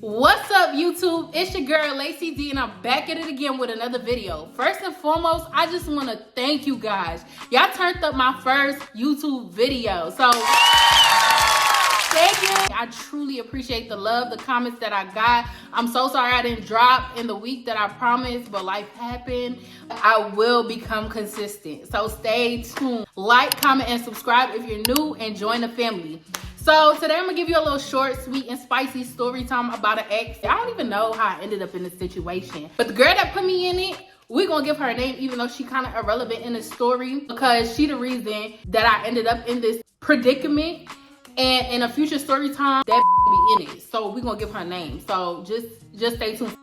What's up, YouTube? It's your girl Lacey D, and I'm back at it again with another video. First and foremost, I just want to thank you guys. Y'all turned up my first YouTube video, so thank you. I truly appreciate the love, the comments that I got. I'm so sorry I didn't drop in the week that I promised, but life happened. I will become consistent, so stay tuned. Like, comment, and subscribe if you're new, and join the family. So today I'm gonna give you a little short, sweet, and spicy story time about an ex. I don't even know how I ended up in this situation, but the girl that put me in it, we're gonna give her a name even though she kind of irrelevant in the story, because she the reason that I ended up in this predicament. And in a future story time, that be in it. So we're gonna give her a name. So just stay tuned.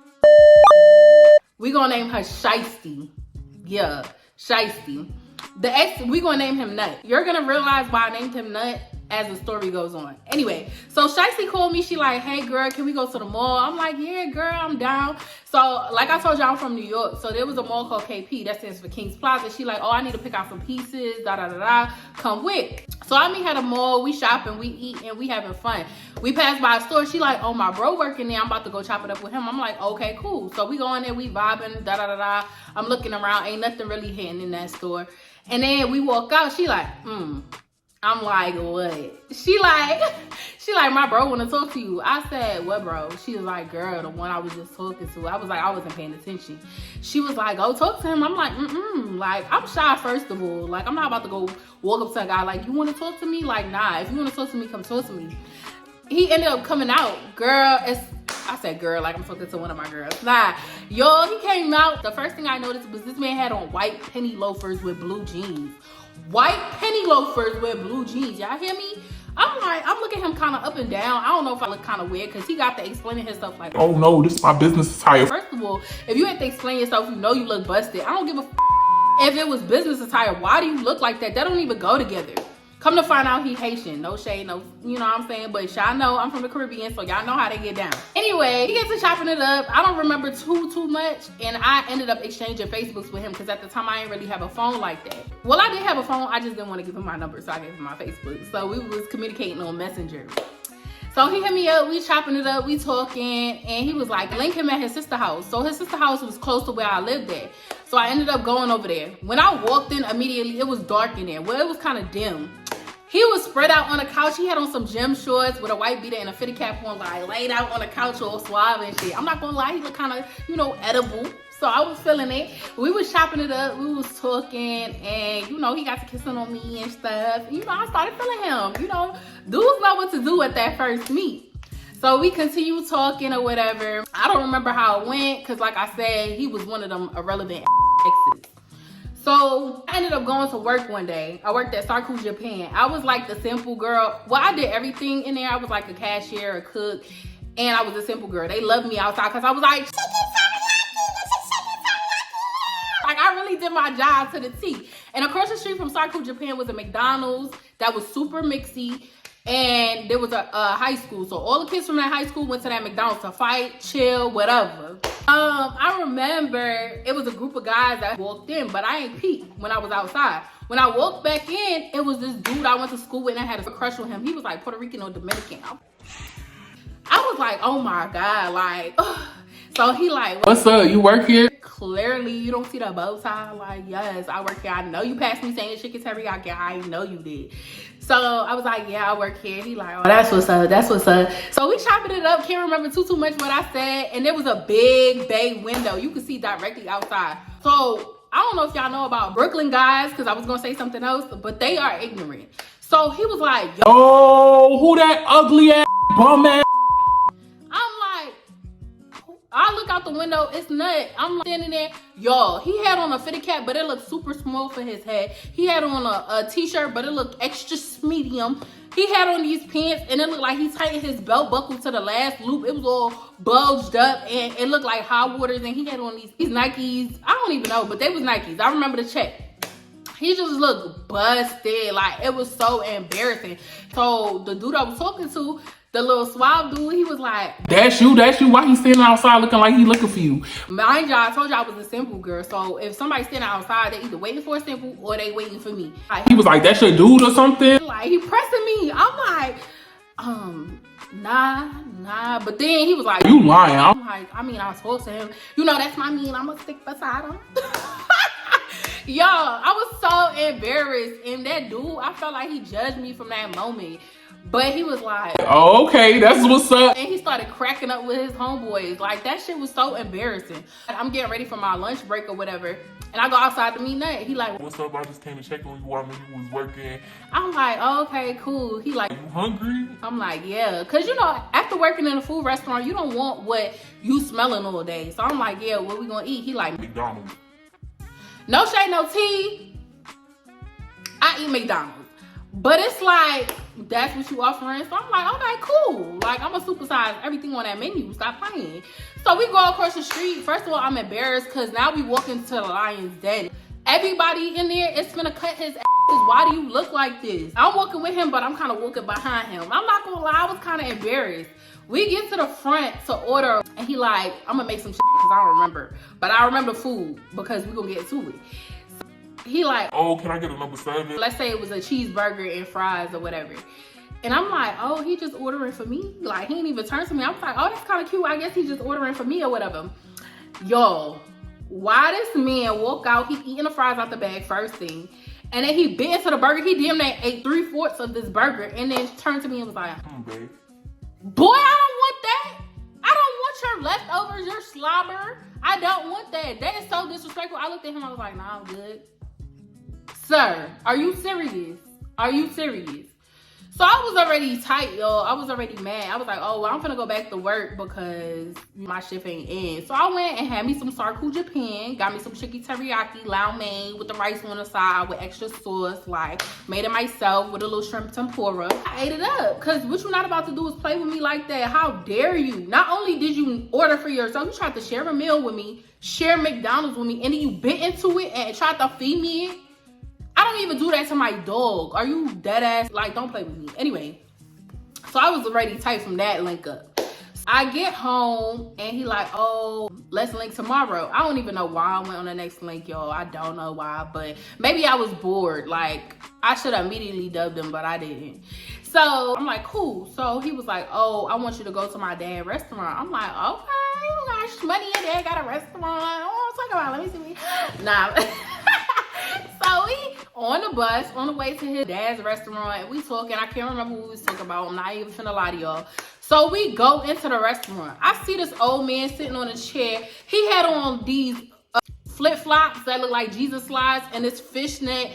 We're gonna name her Shiesty. Yeah, Shiesty. The ex, we're gonna name him Nut. You're gonna realize why I named him Nut as the story goes on. Anyway, so Shiesty called me. She like, hey girl, can we go to the mall? I'm like, yeah girl, I'm down. So like I told you, I'm from New York. So there was a mall called KP, that stands for King's Plaza. She like, oh, I need to pick out some pieces, da da da da, come with. So I meet her at the mall, we shopping, we eat, and we having fun. We passed by a store. She like, oh, my bro working there, I'm about to go chop it up with him. I'm like, okay, cool. So we go in there, we vibing, da da da da. I'm looking around, ain't nothing really hitting in that store. And then we walk out, she like, I'm like, what? She like, my bro want to talk to you. I said, what bro? She was like, girl, the one I was just talking to. I was like, I wasn't paying attention. She was like, go talk to him. I'm like, like, I'm shy, first of all. Like, I'm not about to go walk up to a guy like, you want to talk to me? Like, nah, if you want to talk to me, come talk to me. He ended up coming out. Girl, I said girl like I'm talking to one of my girls. Nah, yo, he came out. The first thing I noticed was this man had on white penny loafers with blue jeans. White penny loafers with blue jeans. Y'all hear me? I'm looking at him kind of up and down. I don't know if I look kind of weird because he got to explaining his stuff like, oh no, this is my business attire. First of all, if you have to explain yourself, you know you look busted. I don't give a if it was business attire. Why do you look like that? That don't even go together. Come to find out he Haitian. No shade, no, you know what I'm saying? But y'all know I'm from the Caribbean, so y'all know how they get down. Anyway, he gets to chopping it up. I don't remember too much. And I ended up exchanging Facebooks with him because at the time I didn't really have a phone like that. Well, I did have a phone. I just didn't want to give him my number, so I gave him my Facebook. So we was communicating on Messenger. So he hit me up, we chopping it up, we talking, and he was like, link him at his sister's house. So his sister's house was close to where I lived at. So I ended up going over there. When I walked in immediately, it was dark in there. Well, it was kind of dim. He was spread out on the couch. He had on some gym shorts with a white beater and a fitted cap on, like laid out on the couch all suave and shit. I'm not gonna lie, he looked kind of, you know, edible. So I was feeling it. We was chopping it up, we was talking, and you know, he got to kissing on me and stuff. You know, I started feeling him. You know, dudes know what to do at that first meet. So we continued talking or whatever. I don't remember how it went, because like I said, he was one of them irrelevant exes. So I ended up going to work one day. I worked at Sarku Japan. I was like the simple girl. Well, I did everything in there. I was like a cashier, a cook, and I was a simple girl. They loved me outside because I was like, chicken teriyaki. Like I really did my job to the T. And across the street from Sarku Japan was a McDonald's that was super mixy. And there was a high school. So all the kids from that high school went to that McDonald's to fight, chill, whatever. I remember it was a group of guys that walked in, but I ain't peeked when I was outside. When I walked back in, it was this dude I went to school with and I had a crush on him. He was like Puerto Rican or Dominican. I was like, oh my God, like, ugh. So he like, what's up, you work here? Clearly, you don't see the bow tie. Like, yes, I work here. I know you passed me saying chicken teriyaki. I know you did. So I was like, yeah, I work here. He like, oh, that's what's up. That's what's up. So we chopping it up. Can't remember too much what I said. And there was a big bay window. You could see directly outside. So I don't know if y'all know about Brooklyn guys, because I was going to say something else, but they are ignorant. So he was like, yo. Oh, who that ugly ass bum ass? I look out the window, it's Nut. I'm standing there. Y'all, he had on a fitted cap, but it looked super small for his head. He had on a t-shirt, but it looked extra medium. He had on these pants, and it looked like he tightened his belt buckle to the last loop. It was all bulged up, and it looked like hot waters, and he had on these Nikes. I don't even know, but they was Nikes. I remember the check. He just looked busted. Like, it was so embarrassing. So the dude I was talking to, the little suave dude, he was like, that's you. Why he standing outside looking like he looking for you? Mind y'all, I told y'all I was a simple girl. So if somebody's standing outside, they either waiting for a simple or they waiting for me. Like, he was like, that's your dude or something? Like, he pressing me. I'm like, Nah. But then he was like, You lying. I'm like, I mean, I was supposed to him. You know, that's my mean. I'm gonna stick beside him. Y'all, I was so embarrassed. And that dude, I felt like he judged me from that moment. But he was like, Oh, okay, that's what's up. and he started cracking up with his homeboys. Like, that shit was so embarrassing. I'm getting ready for my lunch break or whatever. And I go outside to meet Nut. He like, What's up? I just came to check on you while you was working. I'm like, oh, okay, cool. He like, You hungry? I'm like, yeah. Because, you know, after working in a food restaurant, you don't want what you smelling all day. So I'm like, yeah, what we gonna eat? He like, McDonald's. no shade, no tea. I eat McDonald's. But it's like, that's what you offering. So I'm like, okay, cool. Like, I'm gonna supersize everything on that menu. Stop playing. So we go across the street. First of all, I'm embarrassed because now we walk into the Lion's Den. Everybody in there is finna cut his ass. Why do you look like this? I'm walking with him, but I'm kind of walking behind him. I'm not gonna lie, I was kind of embarrassed. We get to the front to order, and he like, I'm gonna make some shit because I don't remember. But I remember food because we gonna get to it. He like, Oh, can I get a number 7? let's say it was a cheeseburger and fries or whatever. And I'm like, oh, he just ordering for me? Like, he didn't even turn to me. I was like, oh, that's kind of cute. I guess he just ordering for me or whatever. Yo, why this man walk out, he eating the fries out the bag first thing. And then he bit into the burger. He damn near ate 3/4 of this burger and then turned to me and was like, Babe. boy, I don't want that. I don't want your leftovers, your slobber. I don't want that. That is so disrespectful. I looked at him, I was like, nah, I'm good. Sir, are you serious? Are you serious? So I was already tight, y'all. I was already mad. I was like, oh, well, I'm finna go back to work because my shift ain't in. So I went and had me some Sarku Japan, got me some chicken teriyaki, lao mein with the rice on the side with extra sauce, like made it myself with a little shrimp tempura. I ate it up because what you're not about to do is play with me like that. How dare you? Not only did you order for yourself, you tried to share a meal with me, share McDonald's with me, and then you bit into it and tried to feed me it. I don't even do that to my dog. Are you dead ass? Like, don't play with me. Anyway, so I was already tight from that link up. I get home and he like, oh, let's link tomorrow. I don't even know why I went on the next link, y'all. I don't know why, but maybe I was bored. Like, I should have immediately dubbed him, but I didn't. So I'm like, cool. So he was like, oh, I want you to go to my dad's restaurant. I'm like, okay, you got money, your dad got a restaurant. Oh, talk about it. Let me see. Nah. So we on the bus, on the way to his dad's restaurant, and we talking. I can't remember what we was talking about. I'm not even finna lie to y'all. So we go into the restaurant. I see this old man sitting on a chair. He had on these flip-flops that look like Jesus slides and this fishnet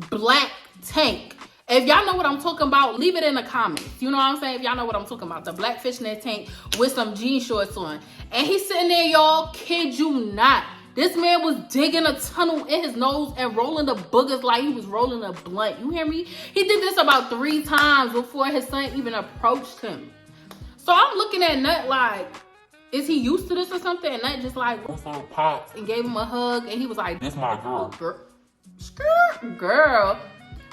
black tank. If y'all know what I'm talking about, leave it in the comments. You know what I'm saying? If y'all know what I'm talking about. The black fishnet tank with some jean shorts on. And he's sitting there, y'all, kid you not. This man was digging a tunnel in his nose and rolling the boogers like he was rolling a blunt. You hear me? He did this about 3 times before his son even approached him. So I'm looking at Nut like, is he used to this or something? And Nut just like, What's up, Pops? and gave him a hug. And he was like, This my girl. Girl.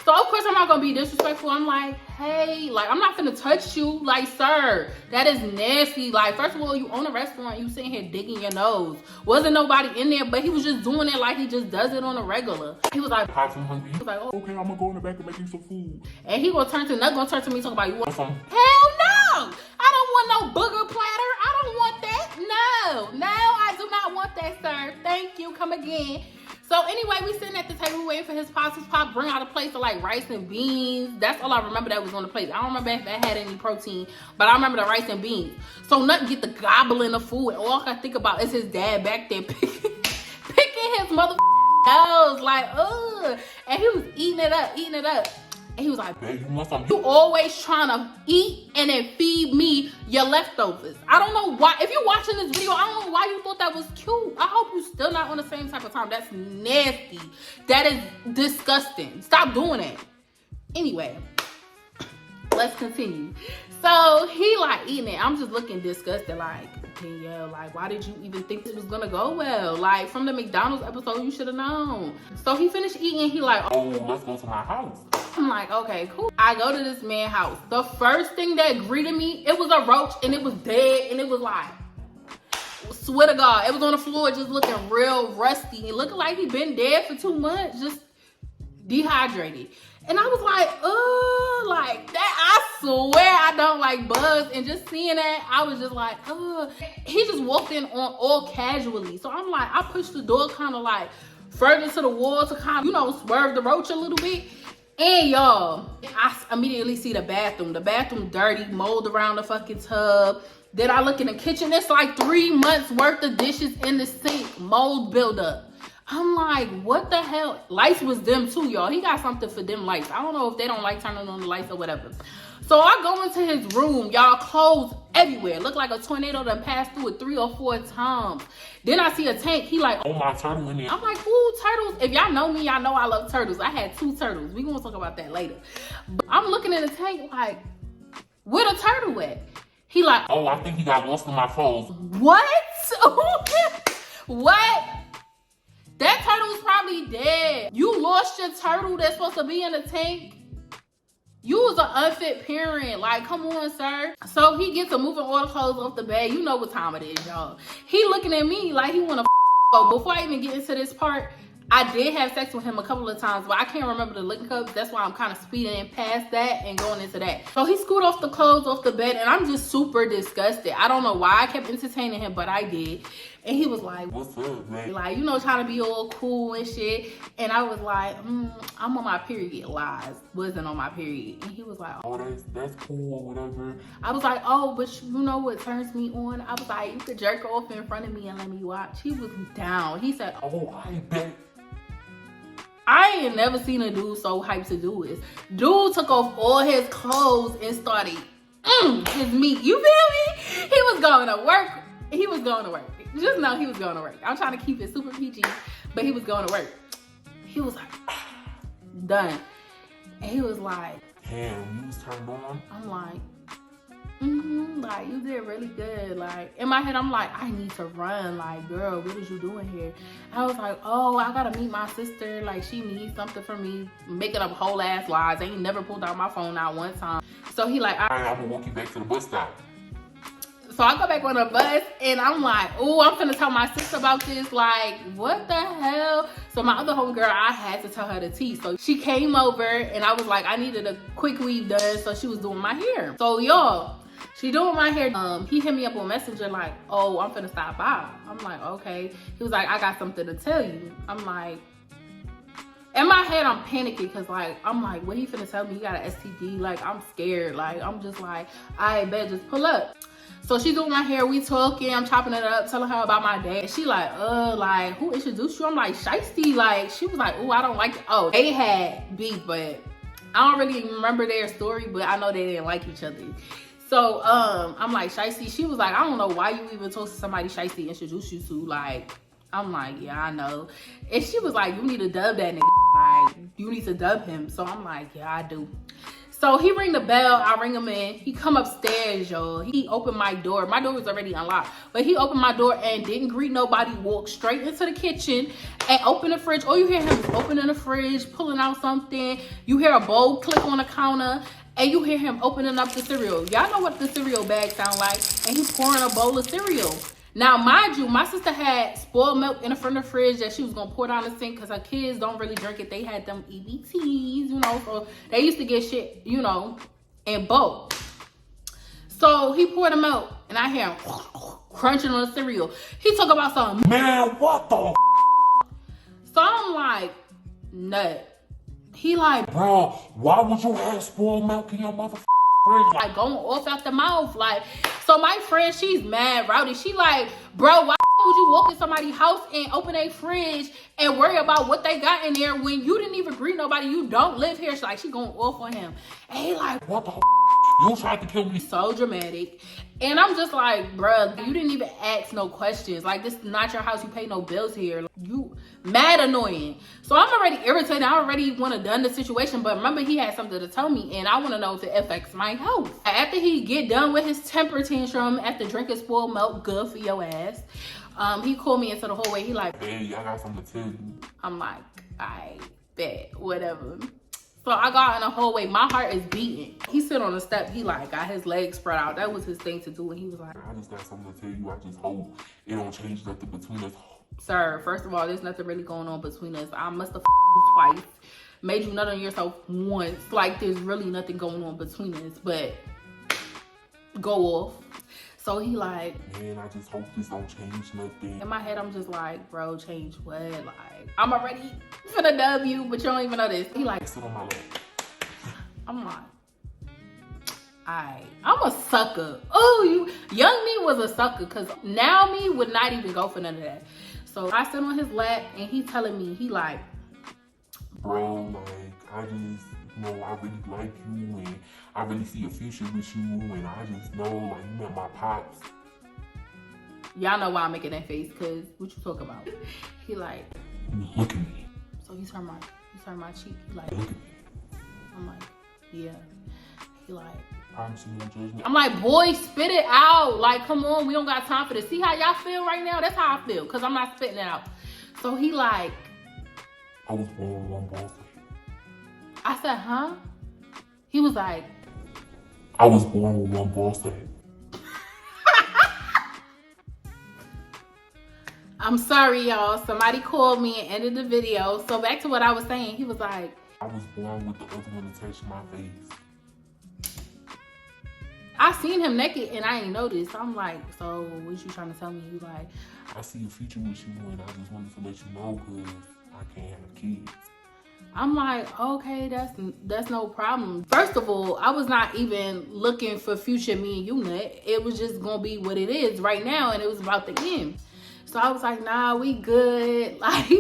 So of course I'm not gonna be disrespectful. I'm like, hey, like I'm not gonna touch you. Like, sir, that is nasty. Like, first of all, you own a restaurant, you sitting here digging your nose. Wasn't nobody in there, but he was just doing it like he just does it on a regular. He was like, Pops, I'm hungry. he was like, oh. Okay, I'm gonna go in the back and make you some food. And he gonna turn to Nut, gonna turn to me talking about, you want Some. hell no! I don't want no booger platter. I don't want that. No, I do not want that, sir. Thank you. Come again. So anyway, we sitting at the table waiting for his pops. His pop bring out a plate of like rice and beans. That's all I remember that was on the plate. I don't remember if it had any protein, but I remember the rice and beans. So Nut get the gobbling of food, and all I can think about is his dad back there picking his mother nose, like, ugh. And he was eating it up. And he was like, Babe, you want some? you always trying to eat and then feed me your leftovers. I don't know why. If you're watching this video, I don't know why you thought that was cute. I hope you still not on the same type of time. That's nasty. That is disgusting. Stop doing it. Anyway, let's continue. So he like eating it. I'm just looking disgusted like, Danielle, like, why did you even think this was gonna go well? Like, from the McDonald's episode, you should have known. So he finished eating. He like, Oh, let's go to my house. I'm like, okay, cool. I go to this man's house. The first thing that greeted me, it was a roach and it was dead and it was like, swear to God, it was on the floor just looking real rusty. It looked like he been dead for 2 months, just dehydrated. And I was like that. I swear I don't like bugs. And just seeing that, I was just like, he just walked in on all casually. So I'm like, I pushed the door kind of like further to the wall to kind of, swerve the roach a little bit. And y'all, I immediately see the bathroom. The bathroom dirty, mold around the fucking tub. Then I look in the kitchen. It's like 3 months worth of dishes in the sink, mold buildup. I'm like, what the hell? Lights was dim too, y'all. He got something for dim lights. I don't know if they don't like turning on the lights or whatever. So I go into his room, y'all, clothes everywhere. Look like a tornado that passed through it 3 or 4 times. Then I see a tank. He like, Oh, my turtle in there. I'm like, ooh, turtles. If y'all know me, y'all know I love turtles. I had 2 turtles. We gonna talk about that later. But I'm looking in the tank like, where the turtle at? He like, Oh, I think he got lost in my clothes. what? What? That turtle is probably dead. You lost your turtle that's supposed to be in the tank? You was an unfit parent. Like, come on, sir. So he gets to moving all the clothes off the bed. You know what time it is, y'all. He looking at me like he want to before I even get into this part, I did have sex with him a couple of times, but I can't remember the link up. That's why I'm kind of speeding past that and going into that. So he screwed off the clothes off the bed, and I'm just super disgusted. I don't know why I kept entertaining him, but I did. And he was like, What's up, man? like, trying to be all cool and shit. And I was like, I'm on my period. Lies. Wasn't on my period. And he was like, Oh, that's cool or whatever. I was like, oh, but you know what turns me on? I was like, you could jerk off in front of me and let me watch. He was down. He said, Oh, I bet. I ain't never seen a dude so hyped to do this. Dude took off all his clothes and started his meat. You feel me? He was going to work. He was going to work. Just know he was going to work. I'm trying to keep it super PG, but he was going to work. He was like, done. And he was like, Damn, you was turned on? I'm like, like, you did really good. Like, in my head, I'm like, I need to run. Like, girl, what is you doing here? I was like, oh, I gotta meet my sister. Like, she needs something from me. Making up whole ass lies. I ain't never pulled out my phone out one time. So he like, All right, I'm gonna walk you back to the bus stop. so I go back on the bus and I'm like, oh, I'm finna tell my sister about this. Like, what the hell? So my other homegirl, I had to tell her the tea. So she came over and I was like, I needed a quick weave done. So she was doing my hair. So y'all, she doing my hair. He hit me up on Messenger like, oh, I'm finna stop by. I'm like, okay. He was like, I got something to tell you. I'm like, in my head, I'm panicking because, like, I'm like, what he finna tell me? He got an STD. Like, I'm scared. Like, I'm just like, I bet just pull up. So she doing my hair, we talking, I'm chopping it up, telling her about my day. And she like, who introduced you? I'm like, Shiesty. Like, she was like, oh, I don't like it. Oh, they had beef, but I don't really remember their story, but I know they didn't like each other. So, I'm like, Shiesty. She was like, I don't know why you even told somebody Shiesty introduced you to. Like, I'm like, yeah, I know. And she was like, you need to dub that nigga. Like, you need to dub him. So I'm like, yeah, I do. So he ring the bell, I ring him in. He come upstairs, y'all. He opened my door. My door was already unlocked. But he opened my door and didn't greet nobody, walked straight into the kitchen and opened the fridge. All you hear him is opening the fridge, pulling out something. You hear a bowl click on the counter and you hear him opening up the cereal. Y'all know what the cereal bag sound like. And he's pouring a bowl of cereal. Now, mind you, my sister had spoiled milk in the front of the fridge that she was going to pour down the sink because her kids don't really drink it. They had them EBTs, so they used to get shit, in bulk. So he poured the milk, and I hear him crunching on the cereal. He talk about something. Man, what the? So I'm like, nut. He like, Bro, why would you have spoiled milk in your motherfucking fridge? like going off out the mouth. Like, so my friend, she's mad rowdy. She like, bro, why would you walk in somebody's house and open a fridge and worry about what they got in there when you didn't even greet nobody? You don't live here. She going off on him. And he like, What the? You tried to kill me. so dramatic. And I'm just like, bruh, you didn't even ask no questions. Like, this is not your house. You pay no bills here. Like, you mad annoying. So I'm already irritated. I already want to done the situation. But remember, he had something to tell me. And I want to know if it affects my health. After he get done with his temper tantrum, after drinking spoiled milk, good for your ass, he called me into the hallway. He like, Hey, I got something to tell you. I'm like, I bet, whatever. So I got in the hallway. My heart is beating. He sit on the step. He like got his legs spread out. That was his thing to do. And he was like, I just got something to tell you. I just hope it don't change nothing between us. sir, first of all, there's nothing really going on between us. I must have you twice. made you nut on yourself once. Like, there's really nothing going on between us, but go off. So he like, man, I just hope this don't change nothing. in my head, I'm just like, bro, change what? Like, I'm already finna dub you, but you don't even know this. He like, Sit on my lap. I'm like, I'm a sucker. Oh, young me was a sucker, because now me would not even go for none of that. So I sit on his lap and he telling me, he like, bro, like, I just, I really like you, and I really see a future with you, and I just know, like, you met my pops. y'all know why I'm making that face, because what you talking about? He like, Look at me. so he turned my cheek. He like, Look at me. I'm like, yeah. He like, Promise you no judgment. I'm like, boy, spit it out. Like, come on, we don't got time for this. See how y'all feel right now? That's how I feel, because I'm not spitting it out. So he like, I was born with one boss. I said, huh? He was like, I was born with one boss head. I'm sorry, y'all. Somebody called me and ended the video. So back to what I was saying. He was like, I was born with the other one attached to my face. I seen him naked and I ain't noticed. So I'm like, so what you trying to tell me? He like, I see a future with you, and I just wanted to let you know because I can't have kids. I'm like, okay, that's no problem. First of all, I was not even looking for future me and you nut. It was just gonna be what it is right now, and it was about to end. So I was like, nah, we good. Like,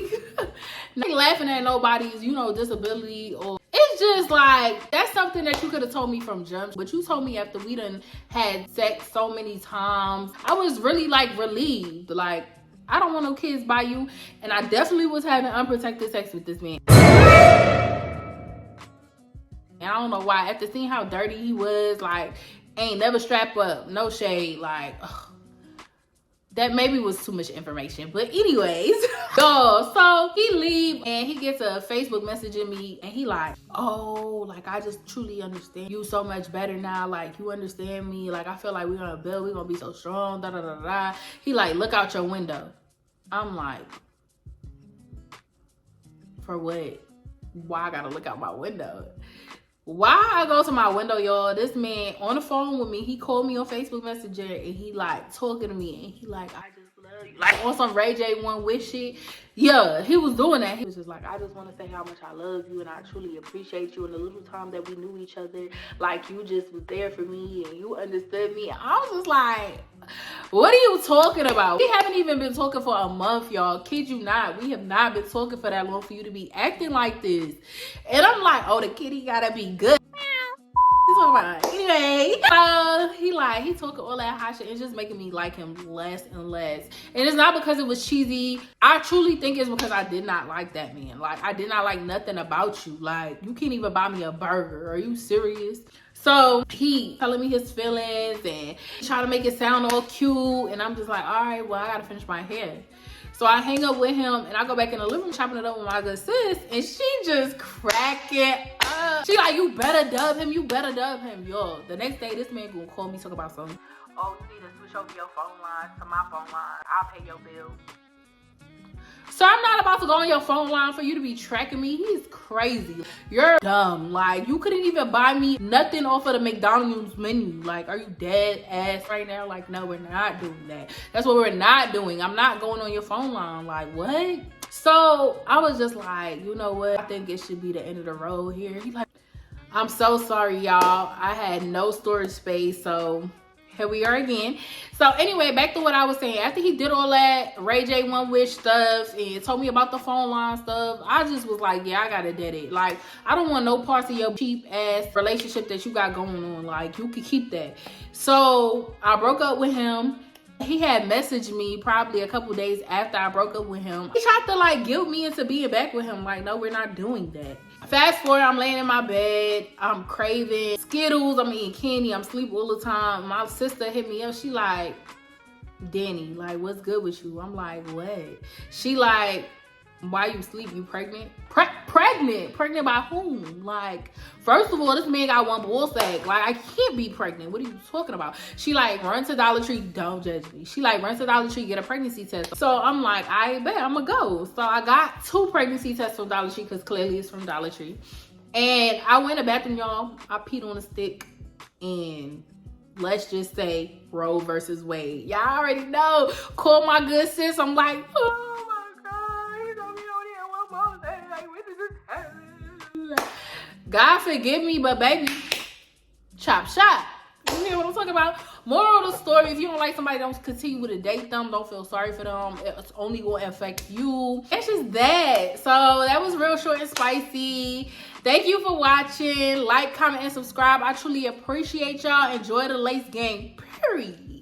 not laughing at nobody's, disability, or it's just like, that's something that you could have told me from jump. But you told me after we done had sex so many times. I was really like relieved. Like, I don't want no kids by you. And I definitely was having unprotected sex with this man. And I don't know why. After seeing how dirty he was, like, ain't never strap up, no shade, like, ugh. That maybe was too much information. But anyways, so he leave and he gets a Facebook message in me and he like, oh, like, I just truly understand you so much better now. Like, you understand me. Like, I feel like we're gonna build, we're gonna be so strong, da da da da. He like, look out your window. I'm like, for what? Why I gotta look out my window? Why I go to my window, y'all? This man on the phone with me, he called me on Facebook Messenger and he like talking to me and he like, I just love you. Like on some Ray J One Wish shit. Yeah, he was doing that. He was just like, I just want to say how much I love you and I truly appreciate you. In the little time that we knew each other, like, you just was there for me and you understood me. I was just like, what are you talking about? We haven't even been talking for a month, y'all. Kid you not. We have not been talking for that long for you to be acting like this. And I'm like, oh, the kitty gotta be good. Anyway, he talking all that hot shit. It's just making me like him less and less. And it's not because it was cheesy. I truly think it's because I did not like that man. Like, I did not like nothing about you. Like, you can't even buy me a burger. Are you serious? So he telling me his feelings and trying to make it sound all cute. And I'm just like, all right, well, I gotta finish my hair. So I hang up with him and I go back in the living room chopping it up with my good sis. And she just cracking up. She like, you better dub him. You better dub him. Yo, the next day, this man gonna call me, talk about something. Oh, you need to switch over your phone line to my phone line. I'll pay your bill. So I'm not about to go on your phone line for you to be tracking me. He's crazy. You're dumb. Like, you couldn't even buy me nothing off of the McDonald's menu. Like, are you dead ass right now? Like, no, we're not doing that. That's what we're not doing. I'm not going on your phone line. Like, what? So I was just like, you know what? I think it should be the end of the road here. He's like, I'm so sorry, y'all. I had no storage space, so here we are again. So anyway, back to what I was saying. After he did all that Ray J One Wish stuff and told me about the phone line stuff, I just was like, yeah, I gotta dead it. Like, I don't want no parts of your cheap ass relationship that you got going on. Like, you could keep that. So I broke up with him. He had messaged me probably a couple days after I broke up with him. He tried to like guilt me into being back with him. Like, no, we're not doing that. Fast forward, I'm laying in my bed. I'm craving Skittles. I'm eating candy. I'm sleep all the time. My sister hit me up. She like, Danny, like, what's good with you? I'm like, what? She like, Why you sleep? You pregnant? Pregnant? Pregnant by whom? Like, first of all, this man got one ball sack. Like, I can't be pregnant. What are you talking about? She like, run to Dollar Tree. Don't judge me. She like, run to Dollar Tree, get a pregnancy test. So I'm like, I bet I'm gonna go. So I got 2 pregnancy tests from Dollar Tree because clearly it's from Dollar Tree. And I went to the bathroom, y'all. I peed on a stick, and let's just say Roe versus Wade. Y'all already know. Call my good sis. I'm like, oh my God, he's only on here one more day. Like, when did this happen? God forgive me, but baby, chop shop. You hear what I'm talking about? Moral of the story, if you don't like somebody, don't continue to date them. Don't feel sorry for them. It's only going to affect you. It's just that. So that was real short and spicy. Thank you for watching. Like, comment, and subscribe. I truly appreciate y'all. Enjoy the lace game, period.